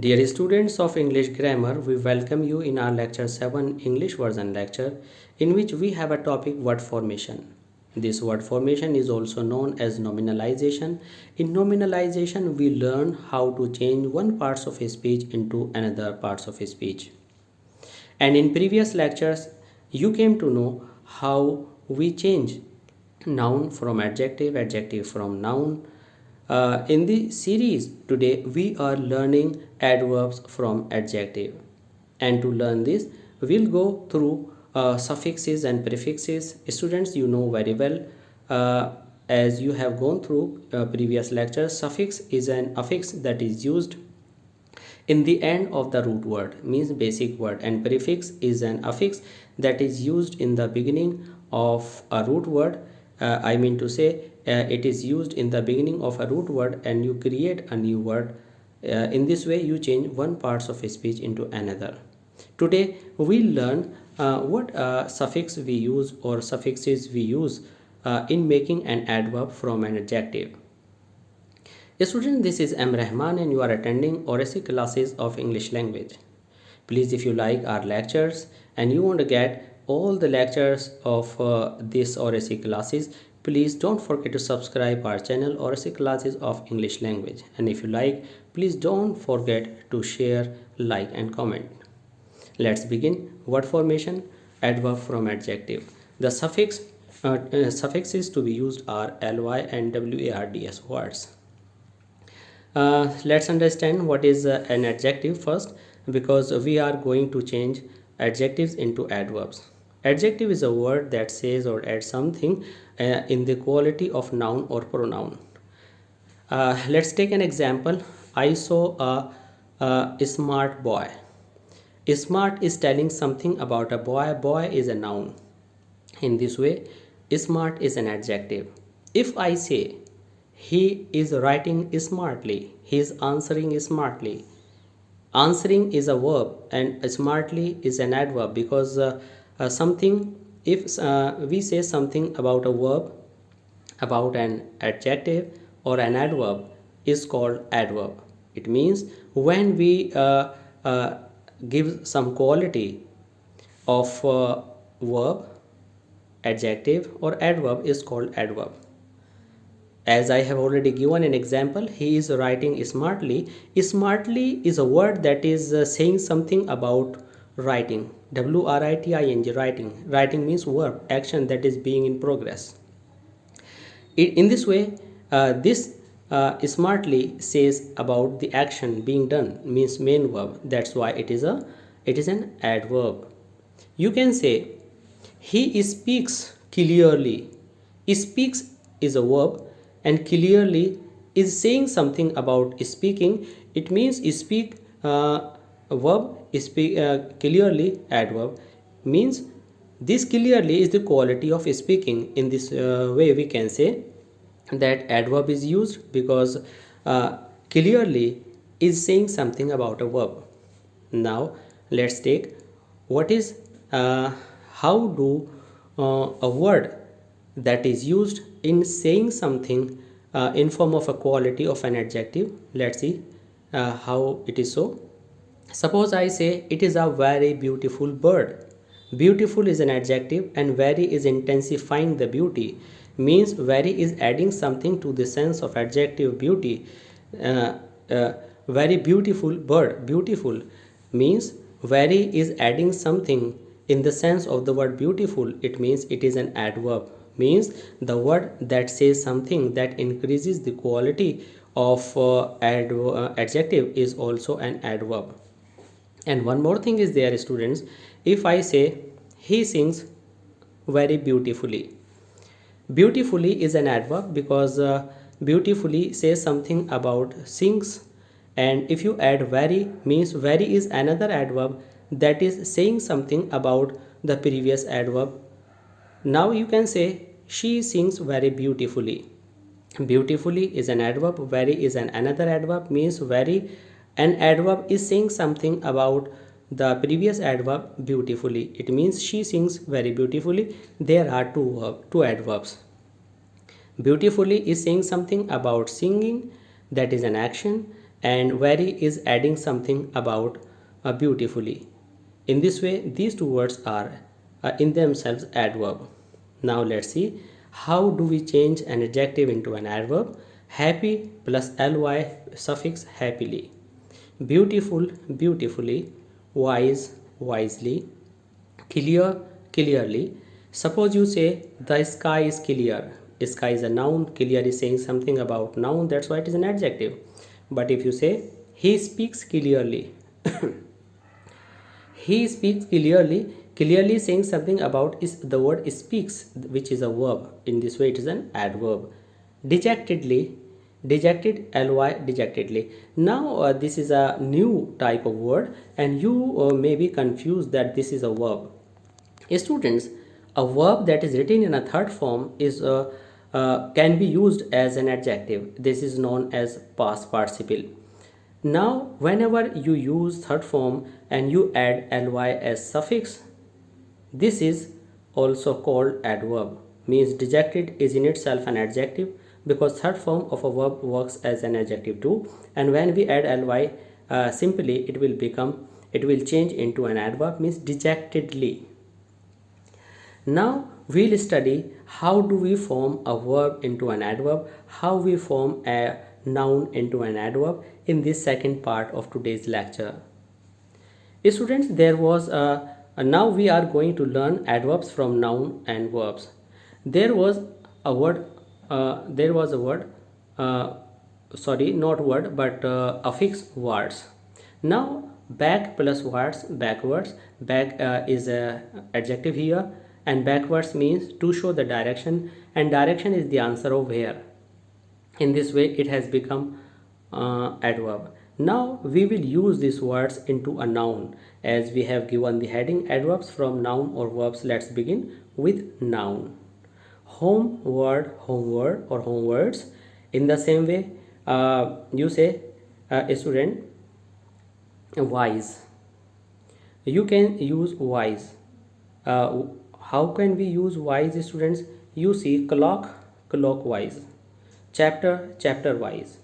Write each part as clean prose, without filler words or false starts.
Dear students of English Grammar, we welcome you in our lecture 7 English version lecture in which we have a topic word formation. This word formation is also known as nominalization. In nominalization, we learn how to change one parts of a speech into another parts of a speech. And in previous lectures, you came to know how we change noun from adjective, adjective from noun. In the series today, we are learning adverbs from adjective. And to learn this, we'll go through suffixes and prefixes. Students, you know very well, as you have gone through previous lectures, suffix is an affix that is used in the end of the root word, means basic word, and prefix is an affix that is used in the beginning of a root word. I mean to say it is used in the beginning of a root word and you create a new word. In this way you change one parts of a speech into another. Today we learn what suffix we use or suffixes we use in making an adverb from an adjective. Student, this is M. Rahman and you are attending Oracy classes of English language. Please, if you like our lectures and you want to get all the lectures of this Oracy classes, please don't forget to subscribe our channel Oracy classes of English language. And if you like, please don't forget to share, like and comment. Let's begin. Word formation, adverb from adjective. The suffixes to be used are ly and wards words. Let's understand what is an adjective first, because we are going to change adjectives into adverbs. Adjective is a word that says or adds something in the quality of noun or pronoun. Let's take an example. I saw a smart boy. Smart is telling something about a boy. Boy is a noun. In this way, smart is an adjective. If I say he is writing smartly, he is answering smartly. Answering is a verb and smartly is an adverb, because something, if we say something about a verb, about an adjective or an adverb, is called adverb. It means when we give some quality of verb, adjective or adverb is called adverb. As I have already given an example, he is writing smartly. Smartly is a word that is saying something about writing. writing, writing. Writing means verb, action that is being in progress. In this way, this smartly says about the action being done, means main verb. That's why it is an adverb. You can say he speaks clearly. Speaks is a verb and clearly is saying something about speaking. It means speak verb, speak clearly adverb, means this clearly is the quality of speaking. In this way we can say that adverb is used because clearly is saying something about a verb. Now let's take what is how do a word that is used in saying something in form of a quality of an adjective. Let's see how it is so. Suppose I say it is a very beautiful bird. Beautiful is an adjective and very is intensifying the beauty, means very is adding something to the sense of adjective beauty. uh, very beautiful bird, beautiful means very is adding something in the sense of the word beautiful. It means it is an adverb, means the word that says something that increases the quality of adjective is also an adverb. And one more thing is there, students. If I say he sings very beautifully, beautifully is an adverb because beautifully says something about sings, and if you add very, means very is another adverb that is saying something about the previous adverb. Now you can say she sings very beautifully. Beautifully is an adverb, very is another adverb, means very an adverb is saying something about the previous adverb beautifully. It means she sings very beautifully. There are two adverbs. Beautifully is saying something about singing, that is an action, and very is adding something about beautifully. In this way, these two words are in themselves adverb. Now let's see how do we change an adjective into an adverb. Happy plus ly suffix happily. Beautiful, beautifully. Wise, wisely. Clear, clearly. Suppose you say the sky is clear. Sky is a noun, clear is saying something about noun, that's why it is an adjective. But if you say he speaks clearly, he speaks clearly, clearly saying something about is the word speaks, which is a verb. In this way it is an adverb. Dejectedly, dejected, ly, dejectedly. Now this is a new type of word and you may be confused that this is a verb. Students, a verb that is written in a third form is can be used as an adjective. This is known as past participle. Now, whenever you use third form and you add ly as suffix, this is also called adverb. Means dejected is in itself an adjective because third form of a verb works as an adjective too. And when we add ly, simply it will change into an adverb, means dejectedly. Now we'll study how do we form a verb into an adverb, how we form a noun into an adverb in this second part of today's lecture. Students, now we are going to learn adverbs from noun and verbs. There was a word, sorry, not word, but affix words. Now back plus words, backwards. Back is a adjective here, and backwards means to show the direction, and direction is the answer of where. In this way it has become adverb. Now we will use these words into a noun as we have given the heading adverbs from noun or verbs. Let's begin with noun. Home word, homeward or homewards. In the same way you say a student wise. You can use wise. How can we use wise, students? You see clock, clockwise, chapter, chapter wise.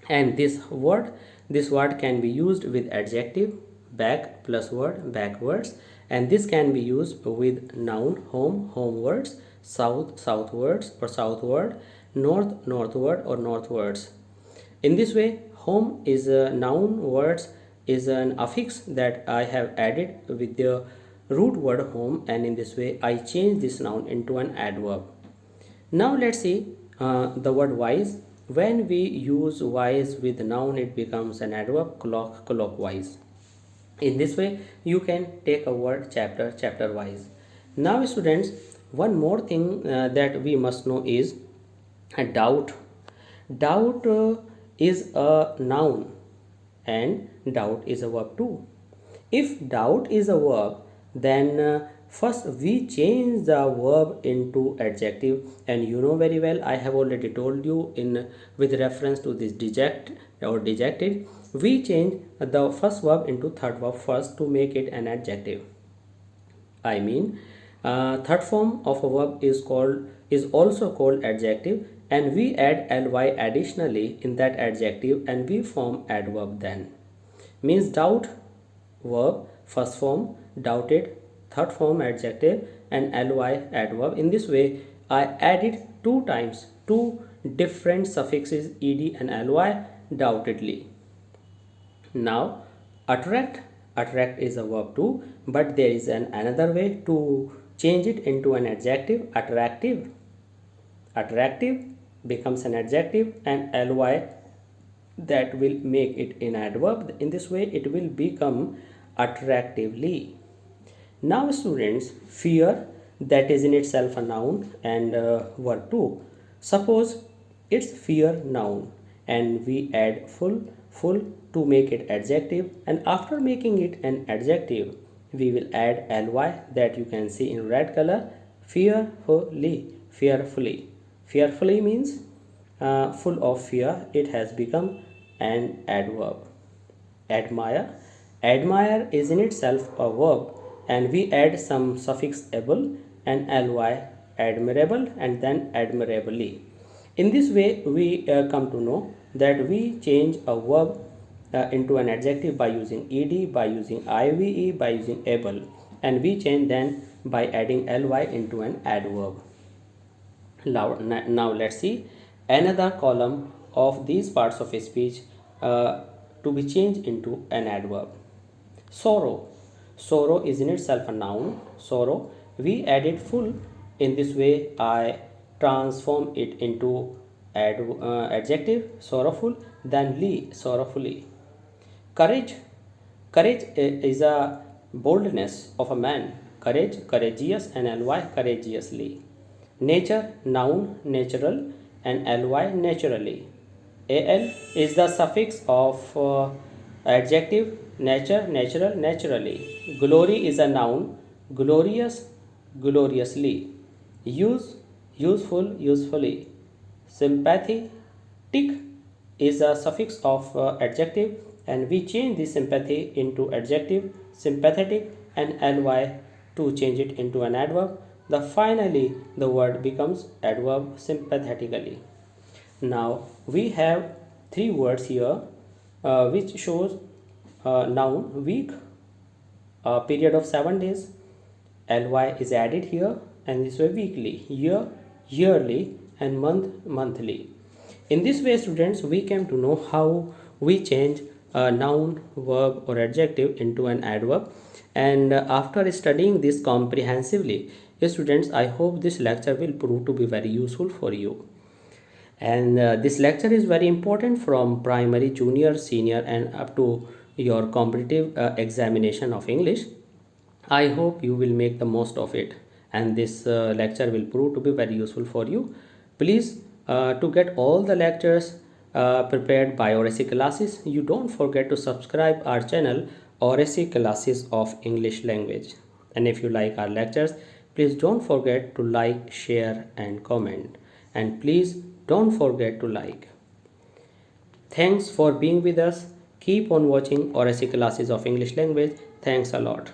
And this word can be used with adjective, back plus word, backwards, and this can be used with noun, home, homewards, south, southwards or southward, north, northward or northwards. In this way, home is a noun, words is an affix that I have added with the root word home, and in this way I change this noun into an adverb. Now let's see the word wise. When we use wise with noun, it becomes an adverb, clock, clockwise. In this way you can take a word chapter, chapter wise. Now students, one more thing that we must know is a doubt. Doubt is a noun and doubt is a verb too. If doubt is a verb, then first we change the verb into adjective, and you know very well I have already told you in with reference to this deject or dejected, we change the first verb into third verb first to make it an adjective. I mean third form of a verb is also called adjective, and we add ly additionally in that adjective and we form adverb then. Means doubt verb first form, doubted third form adjective, and ly adverb. In this way I added two times two different suffixes ed and ly, doubtedly. Now attract is a verb too, but there is another way to change it into an adjective, attractive. Attractive becomes an adjective and ly that will make it an adverb. In this way it will become attractively. Now students, fear, that is in itself a noun and verb too. Suppose it's fear noun and we add full to make it adjective, and after making it an adjective we will add ly that you can see in red color, fearfully. Fearfully means full of fear. It has become an adverb. Admire is in itself a verb, and we add some suffix able and ly, admirable and then admirably. In this way we come to know that we change a verb into an adjective by using ed, by using ive, by using able, and we change then by adding ly into an adverb. Now let's see another column of these parts of a speech to be changed into an adverb. Sorrow. Sorrow is in itself a noun. Sorrow. We added full. In this way, I transform it into adjective sorrowful, then ly sorrowfully. Courage. Courage is a boldness of a man. Courage, courageous, and ly courageously. Nature, noun, natural, and ly naturally. Al is the suffix of adjective nature, natural, naturally. Glory is a noun, glorious, gloriously. Use, useful, usefully. Sympathy, tick is a suffix of adjective, and we change the sympathy into adjective sympathetic and ly to change it into an adverb. The finally the word becomes adverb sympathetically. Now we have three words here which shows noun week, a period of 7 days, ly is added here, and this way weekly, year, yearly, and month, monthly. In this way, students, we came to know how we change a noun, verb, or adjective into an adverb. And after studying this comprehensively, students, I hope this lecture will prove to be very useful for you. And this lecture is very important from primary, junior, senior, and up to your competitive examination of English. I hope you will make the most of it, and this lecture will prove to be very useful for you. Please, to get all the lectures prepared by Oracy Classes, you don't forget to subscribe our channel Oracy Classes of English Language. And if you like our lectures, please don't forget to like, share, and comment. And please don't forget to like. Thanks for being with us. Keep on watching Oracy Classes of English Language. Thanks a lot.